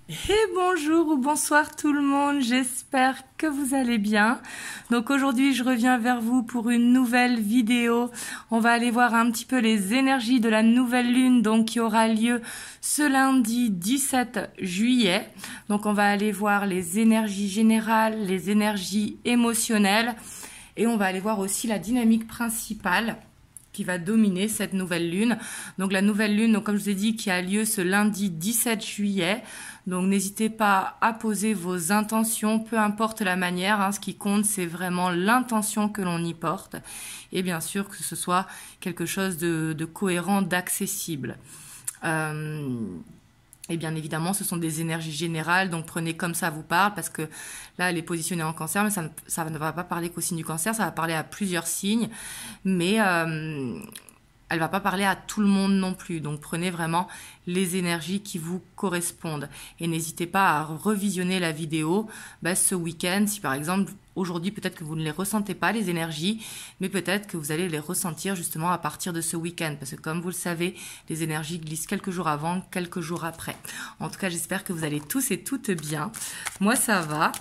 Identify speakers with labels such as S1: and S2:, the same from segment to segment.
S1: Et bonjour ou bonsoir tout le monde, j'espère que vous allez bien. Donc aujourd'hui je reviens vers vous pour une nouvelle vidéo. On va aller voir un petit peu les énergies de la nouvelle lune donc qui aura lieu ce lundi 17 juillet. Donc on va aller voir les énergies générales, les énergies émotionnelles et on va aller voir aussi la dynamique principale qui va dominer cette nouvelle lune. Donc la nouvelle lune, donc, comme je vous ai dit, qui a lieu ce lundi 17 juillet. Donc n'hésitez pas à poser vos intentions, peu importe la manière. Hein, ce qui compte, c'est vraiment l'intention que l'on y porte. Et bien sûr que ce soit quelque chose de cohérent, d'accessible. Et bien évidemment, ce sont des énergies générales, donc prenez comme ça vous parle, parce que là, elle est positionnée en cancer, mais ça ne va pas parler qu'au signe du cancer, ça va parler à plusieurs signes, mais elle va pas parler à tout le monde non plus. Donc prenez vraiment les énergies qui vous correspondent. Et n'hésitez pas à revisionner la vidéo ce week-end, si par exemple, aujourd'hui peut-être que vous ne les ressentez pas, les énergies, mais peut-être que vous allez les ressentir justement à partir de ce week-end. Parce que comme vous le savez, les énergies glissent quelques jours avant, quelques jours après. En tout cas, j'espère que vous allez tous et toutes bien. Moi, ça va.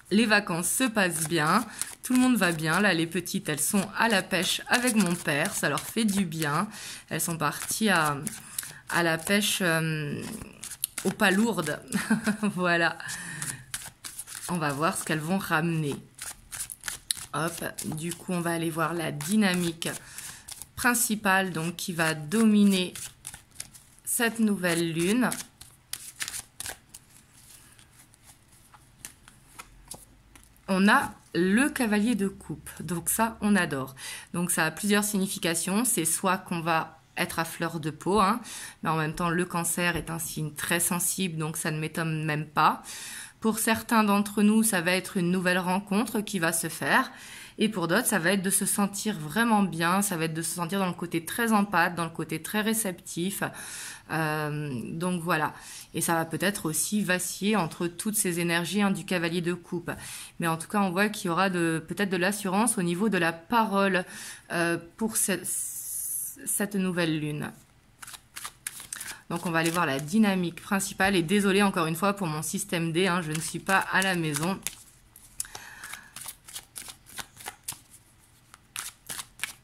S1: Les vacances se passent bien, tout le monde va bien. Là, les petites, elles sont à la pêche avec mon père, ça leur fait du bien. Elles sont parties à la pêche aux palourdes. Voilà. On va voir ce qu'elles vont ramener. Hop, du coup, on va aller voir la dynamique principale donc qui va dominer cette nouvelle lune. On a le cavalier de coupe, donc ça on adore. Donc ça a plusieurs significations, c'est soit qu'on va être à fleur de peau, hein, mais en même temps le cancer est un signe très sensible, donc ça ne m'étonne même pas. Pour certains d'entre nous, ça va être une nouvelle rencontre qui va se faire. Et pour d'autres, ça va être de se sentir vraiment bien, ça va être de se sentir dans le côté très empathe, dans le côté très réceptif. Donc voilà. Et ça va peut-être aussi vaciller entre toutes ces énergies du cavalier de coupe. Mais en tout cas, on voit qu'il y aura peut-être de l'assurance au niveau de la parole pour cette nouvelle lune. Donc on va aller voir la dynamique principale. Et désolé encore une fois pour mon système D, je ne suis pas à la maison.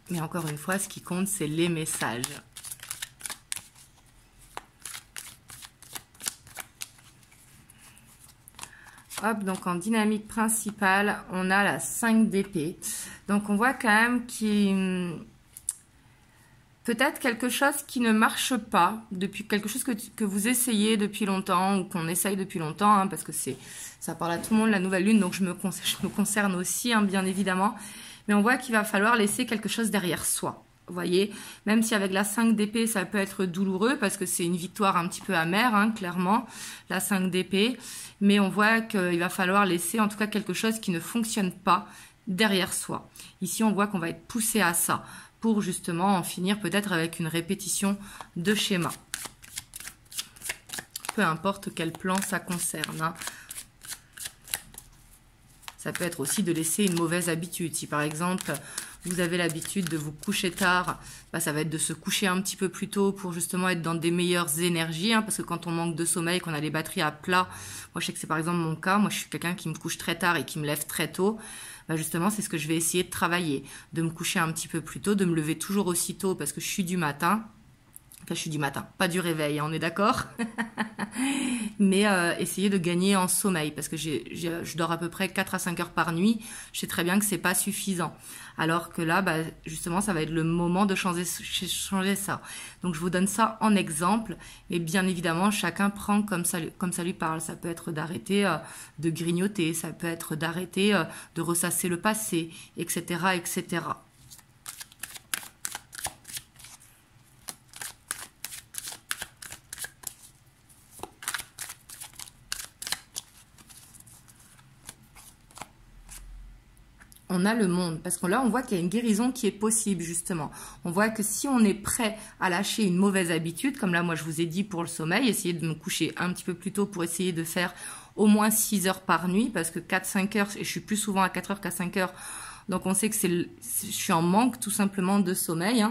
S1: Mais encore une fois, ce qui compte, c'est les messages. Hop, donc en dynamique principale, on a la 5 d'épée. Donc on voit quand même qu'il peut-être quelque chose qui ne marche pas, depuis quelque chose que vous essayez depuis longtemps ou qu'on essaye depuis longtemps, parce que ça parle à tout le monde, la nouvelle lune, donc je me concerne aussi, bien évidemment. Mais on voit qu'il va falloir laisser quelque chose derrière soi. Vous voyez, même si avec la 5 d'épée, ça peut être douloureux parce que c'est une victoire un petit peu amère, clairement, la 5 d'épée. Mais on voit qu'il va falloir laisser en tout cas quelque chose qui ne fonctionne pas derrière soi. Ici, on voit qu'on va être poussé à ça pour justement en finir peut-être avec une répétition de schéma. Peu importe quel plan ça concerne. Ça peut être aussi de laisser une mauvaise habitude. Si par exemple, vous avez l'habitude de vous coucher tard, ça va être de se coucher un petit peu plus tôt pour justement être dans des meilleures énergies. Parce que quand on manque de sommeil, qu'on a les batteries à plat, moi je sais que c'est par exemple mon cas, moi je suis quelqu'un qui me couche très tard et qui me lève très tôt. Justement, c'est ce que je vais essayer de travailler. De me coucher un petit peu plus tôt, de me lever toujours aussitôt parce que je suis du matin. Enfin, je suis du matin, pas du réveil, on est d'accord. Mais essayer de gagner en sommeil parce que je dors à peu près 4 à 5 heures par nuit. Je sais très bien que c'est pas suffisant. Alors que là, justement, ça va être le moment de changer ça. Donc, je vous donne ça en exemple. Mais bien évidemment, chacun prend comme ça lui parle. Ça peut être d'arrêter de grignoter, ça peut être d'arrêter de ressasser le passé, etc., etc. On a le monde, parce que là, on voit qu'il y a une guérison qui est possible, justement. On voit que si on est prêt à lâcher une mauvaise habitude, comme là, moi, je vous ai dit pour le sommeil, essayer de me coucher un petit peu plus tôt pour essayer de faire au moins 6 heures par nuit, parce que 4-5 heures, et je suis plus souvent à 4 heures qu'à 5 heures, donc on sait que je suis en manque tout simplement de sommeil.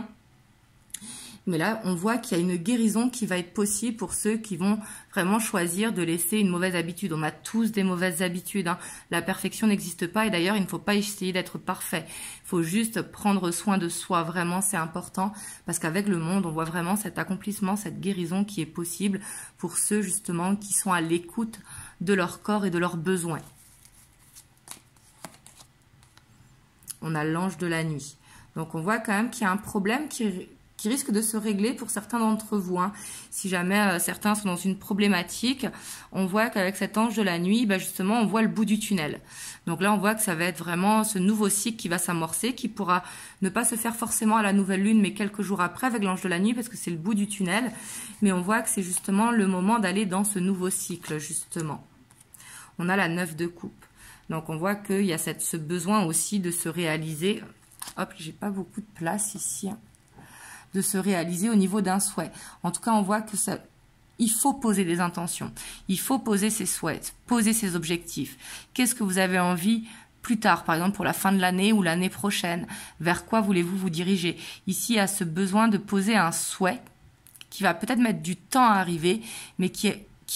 S1: Mais là, on voit qu'il y a une guérison qui va être possible pour ceux qui vont vraiment choisir de laisser une mauvaise habitude. On a tous des mauvaises habitudes, hein. La perfection n'existe pas et d'ailleurs, il ne faut pas essayer d'être parfait. Il faut juste prendre soin de soi. Vraiment, c'est important parce qu'avec le monde, on voit vraiment cet accomplissement, cette guérison qui est possible pour ceux justement qui sont à l'écoute de leur corps et de leurs besoins. On a l'ange de la nuit. Donc, on voit quand même qu'il y a un problème qui risque de se régler pour certains d'entre vous, hein. Si jamais certains sont dans une problématique, on voit qu'avec cet ange de la nuit, justement, on voit le bout du tunnel. Donc là, on voit que ça va être vraiment ce nouveau cycle qui va s'amorcer, qui pourra ne pas se faire forcément à la nouvelle lune, mais quelques jours après avec l'ange de la nuit, parce que c'est le bout du tunnel. Mais on voit que c'est justement le moment d'aller dans ce nouveau cycle, justement. On a la 9 de coupe. Donc on voit qu'il y a ce besoin aussi de se réaliser. Hop, j'ai pas beaucoup de place ici, hein. De se réaliser au niveau d'un souhait. En tout cas, on voit que il faut poser des intentions. Il faut poser ses souhaits, poser ses objectifs. Qu'est-ce que vous avez envie plus tard, par exemple pour la fin de l'année ou l'année prochaine? Vers quoi voulez-vous vous diriger? Ici, il y a ce besoin de poser un souhait qui va peut-être mettre du temps à arriver, mais qui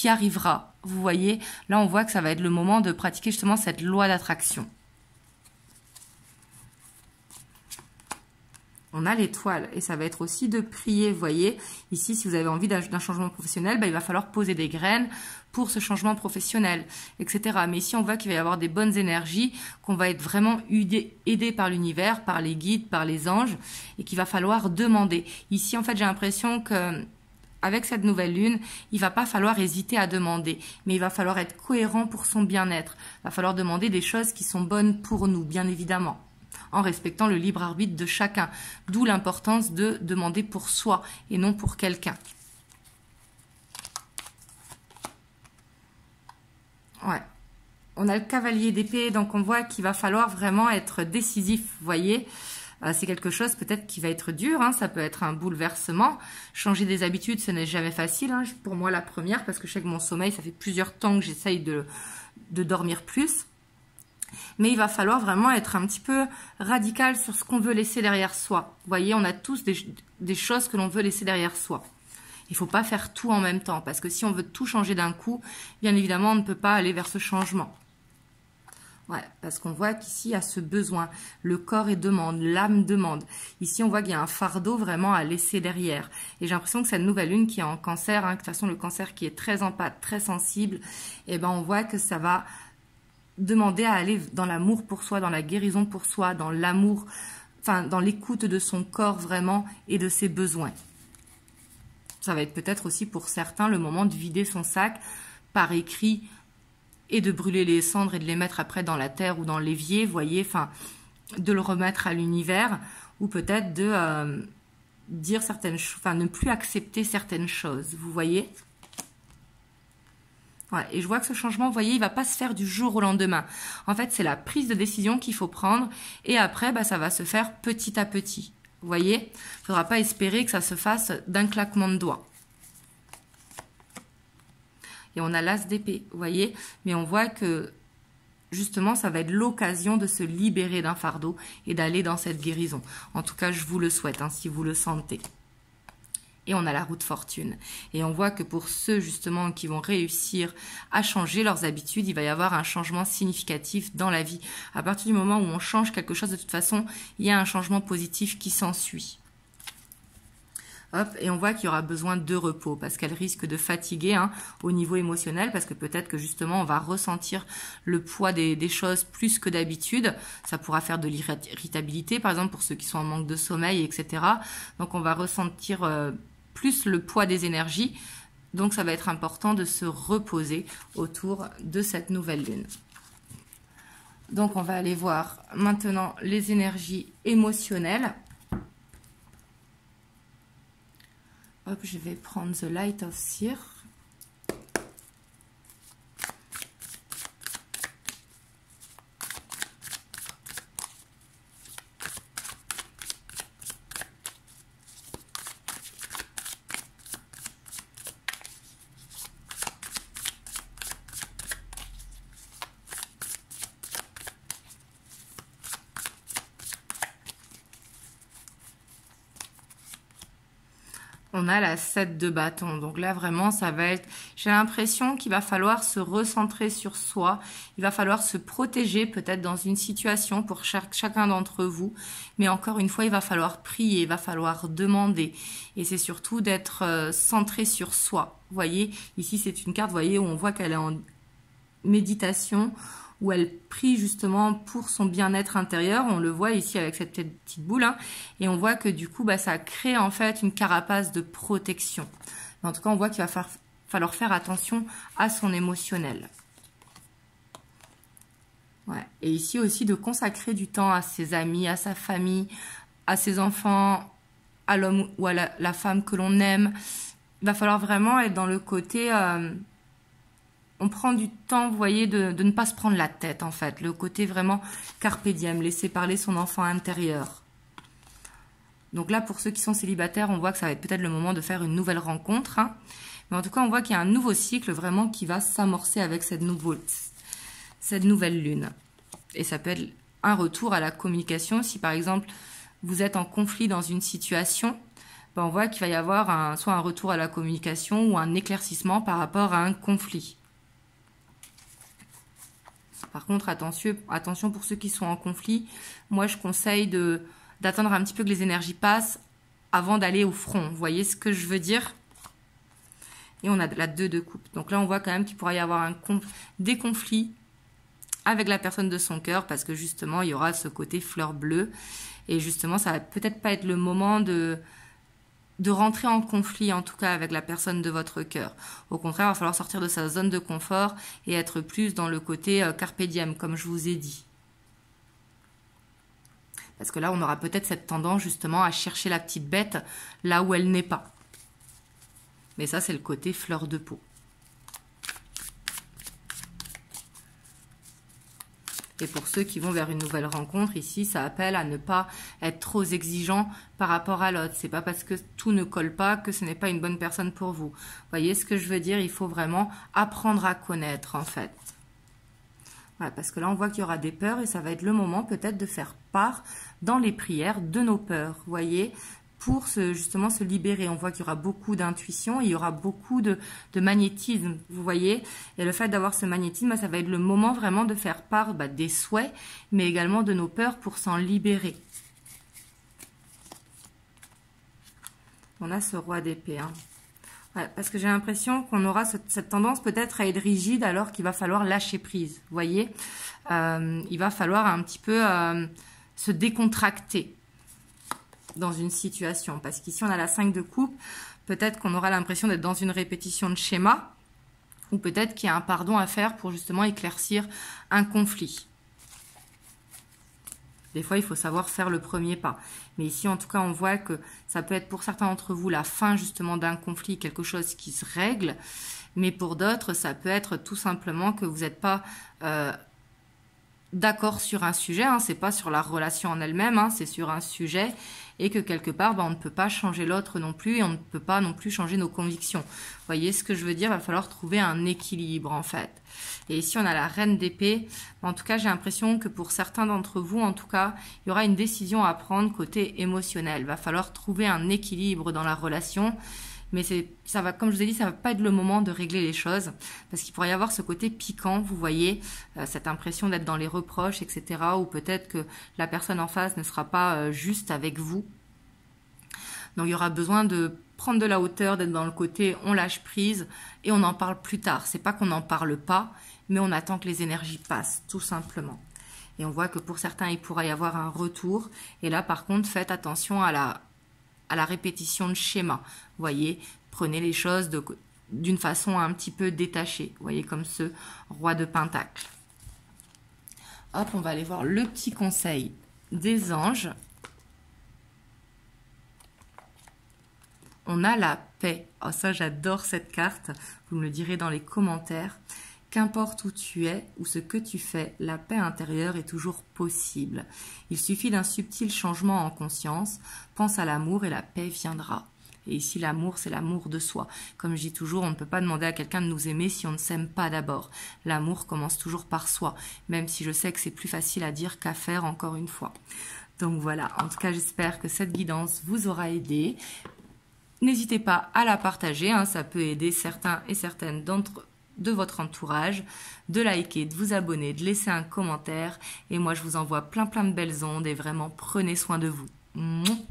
S1: arrivera. Vous voyez, là, on voit que ça va être le moment de pratiquer justement cette loi d'attraction. On a l'étoile et ça va être aussi de prier, vous voyez. Ici, si vous avez envie d'un changement professionnel, il va falloir poser des graines pour ce changement professionnel, etc. Mais ici, on voit qu'il va y avoir des bonnes énergies, qu'on va être vraiment aidé par l'univers, par les guides, par les anges, et qu'il va falloir demander. Ici, en fait, j'ai l'impression que avec cette nouvelle lune, il va pas falloir hésiter à demander, mais il va falloir être cohérent pour son bien-être. Il va falloir demander des choses qui sont bonnes pour nous, bien évidemment, en respectant le libre arbitre de chacun. D'où l'importance de demander pour soi et non pour quelqu'un. Ouais. On a le cavalier d'épée, donc on voit qu'il va falloir vraiment être décisif, vous voyez. C'est quelque chose peut-être qui va être dur, hein. Ça peut être un bouleversement. Changer des habitudes, ce n'est jamais facile, hein. Pour moi, la première, parce que je sais que mon sommeil, ça fait plusieurs temps que j'essaye de dormir plus. Mais il va falloir vraiment être un petit peu radical sur ce qu'on veut laisser derrière soi. Vous voyez, on a tous des choses que l'on veut laisser derrière soi. Il ne faut pas faire tout en même temps, parce que si on veut tout changer d'un coup, bien évidemment, on ne peut pas aller vers ce changement. Ouais, parce qu'on voit qu'ici, il y a ce besoin. Le corps est demande, l'âme demande. Ici, on voit qu'il y a un fardeau vraiment à laisser derrière. Et j'ai l'impression que cette nouvelle lune qui est en cancer, hein, de toute façon, le cancer qui est très empathique, très sensible, on voit que ça va demander à aller dans l'amour pour soi, dans la guérison pour soi, dans l'amour, enfin, dans l'écoute de son corps vraiment et de ses besoins. Ça va être peut-être aussi pour certains le moment de vider son sac par écrit et de brûler les cendres et de les mettre après dans la terre ou dans l'évier, vous voyez, enfin, de le remettre à l'univers, ou peut-être de dire certaines choses, enfin, ne plus accepter certaines choses, vous voyez. Ouais, et je vois que ce changement, vous voyez, il va pas se faire du jour au lendemain. En fait, c'est la prise de décision qu'il faut prendre, et après, ça va se faire petit à petit. Vous voyez, il ne faudra pas espérer que ça se fasse d'un claquement de doigts. Et on a l'as d'épée, vous voyez, mais on voit que justement, ça va être l'occasion de se libérer d'un fardeau et d'aller dans cette guérison. En tout cas, je vous le souhaite, hein, si vous le sentez. Et on a la roue de fortune. Et on voit que pour ceux justement qui vont réussir à changer leurs habitudes, il va y avoir un changement significatif dans la vie. À partir du moment où on change quelque chose, de toute façon, il y a un changement positif qui s'ensuit. Hop, et on voit qu'il y aura besoin de repos parce qu'elle risque de fatiguer, hein, au niveau émotionnel, parce que peut-être que justement on va ressentir le poids des choses plus que d'habitude. Ça pourra faire de l'irritabilité, par exemple pour ceux qui sont en manque de sommeil, etc. Donc on va ressentir plus le poids des énergies. Donc ça va être important de se reposer autour de cette nouvelle lune. Donc on va aller voir maintenant les énergies émotionnelles. Hop, je vais prendre The Light of Seer. On a la 7 de bâton. Donc là, vraiment, ça va être... J'ai l'impression qu'il va falloir se recentrer sur soi. Il va falloir se protéger peut-être dans une situation pour chacun d'entre vous. Mais encore une fois, il va falloir prier, il va falloir demander. Et c'est surtout d'être centré sur soi. Vous voyez, ici, c'est une carte, vous voyez, où on voit qu'elle est en méditation, où elle prie justement pour son bien-être intérieur. On le voit ici avec cette petite boule, hein, et on voit que du coup, ça crée en fait une carapace de protection. Mais en tout cas, on voit qu'il va falloir faire attention à son émotionnel. Ouais. Et ici aussi, de consacrer du temps à ses amis, à sa famille, à ses enfants, à l'homme ou à la femme que l'on aime. Il va falloir vraiment être dans le côté... on prend du temps, vous voyez, de ne pas se prendre la tête, en fait. Le côté vraiment carpe diem, laisser parler son enfant intérieur. Donc là, pour ceux qui sont célibataires, on voit que ça va être peut-être le moment de faire une nouvelle rencontre. Hein. Mais en tout cas, on voit qu'il y a un nouveau cycle vraiment qui va s'amorcer avec cette nouvelle lune. Et ça peut être un retour à la communication. Si par exemple, vous êtes en conflit dans une situation, on voit qu'il va y avoir soit un retour à la communication ou un éclaircissement par rapport à un conflit. Par contre, attention pour ceux qui sont en conflit. Moi, je conseille d'attendre un petit peu que les énergies passent avant d'aller au front. Vous voyez ce que je veux dire? Et on a la 2 de coupe. Donc là, on voit quand même qu'il pourrait y avoir des conflits avec la personne de son cœur parce que justement, il y aura ce côté fleur bleue. Et justement, ça va peut-être pas être le moment de rentrer en conflit, en tout cas, avec la personne de votre cœur. Au contraire, il va falloir sortir de sa zone de confort et être plus dans le côté carpe diem, comme je vous ai dit. Parce que là, on aura peut-être cette tendance, justement, à chercher la petite bête là où elle n'est pas. Mais ça, c'est le côté fleur de peau. Et pour ceux qui vont vers une nouvelle rencontre, ici, ça appelle à ne pas être trop exigeant par rapport à l'autre. C'est pas parce que tout ne colle pas que ce n'est pas une bonne personne pour vous. Vous voyez ce que je veux dire? Il faut vraiment apprendre à connaître, en fait. Voilà, parce que là, on voit qu'il y aura des peurs et ça va être le moment peut-être de faire part dans les prières de nos peurs. Vous voyez? Pour justement se libérer. On voit qu'il y aura beaucoup d'intuition, il y aura beaucoup de magnétisme, vous voyez. Et le fait d'avoir ce magnétisme, ça va être le moment vraiment de faire part des souhaits, mais également de nos peurs pour s'en libérer. On a ce roi d'épée. Hein. Ouais, parce que j'ai l'impression qu'on aura cette tendance peut-être à être rigide alors qu'il va falloir lâcher prise, vous voyez. Il va falloir un petit peu se décontracter dans une situation, parce qu'ici on a la 5 de coupe, peut-être qu'on aura l'impression d'être dans une répétition de schéma, ou peut-être qu'il y a un pardon à faire pour justement éclaircir un conflit. Des fois, il faut savoir faire le premier pas. Mais ici, en tout cas, on voit que ça peut être pour certains d'entre vous la fin justement d'un conflit, quelque chose qui se règle, mais pour d'autres, ça peut être tout simplement que vous n'êtes pas d'accord sur un sujet, hein, c'est pas sur la relation en elle-même, hein, c'est sur un sujet, et que quelque part, on ne peut pas changer l'autre non plus, et on ne peut pas non plus changer nos convictions. Vous voyez ce que je veux dire? Il va falloir trouver un équilibre, en fait. Et ici, on a la reine d'épée. En tout cas, j'ai l'impression que pour certains d'entre vous, en tout cas, il y aura une décision à prendre côté émotionnel. Il va falloir trouver un équilibre dans la relation. Mais ça va, comme je vous ai dit, ça va pas être le moment de régler les choses, parce qu'il pourrait y avoir ce côté piquant, vous voyez, cette impression d'être dans les reproches, etc., ou peut-être que la personne en face ne sera pas juste avec vous. Donc il y aura besoin de prendre de la hauteur, d'être dans le côté on lâche prise et on en parle plus tard. C'est pas qu'on n'en parle pas, mais on attend que les énergies passent, tout simplement. Et on voit que pour certains, il pourra y avoir un retour. Et là, par contre, faites attention à la répétition de schéma. Vous voyez, prenez les choses d'une façon un petit peu détachée. Vous voyez, comme ce roi de pentacle. Hop, on va aller voir le petit conseil des anges. On a la paix. Oh, ça, j'adore cette carte. Vous me le direz dans les commentaires. Qu'importe où tu es ou ce que tu fais, la paix intérieure est toujours possible. Il suffit d'un subtil changement en conscience. Pense à l'amour et la paix viendra. Et ici, l'amour, c'est l'amour de soi. Comme je dis toujours, on ne peut pas demander à quelqu'un de nous aimer si on ne s'aime pas d'abord. L'amour commence toujours par soi, même si je sais que c'est plus facile à dire qu'à faire, encore une fois. Donc voilà, en tout cas, j'espère que cette guidance vous aura aidé. N'hésitez pas à la partager, hein, ça peut aider certains et certaines de votre entourage, de liker, de vous abonner, de laisser un commentaire. Et moi, je vous envoie plein de belles ondes et vraiment prenez soin de vous. Mouah.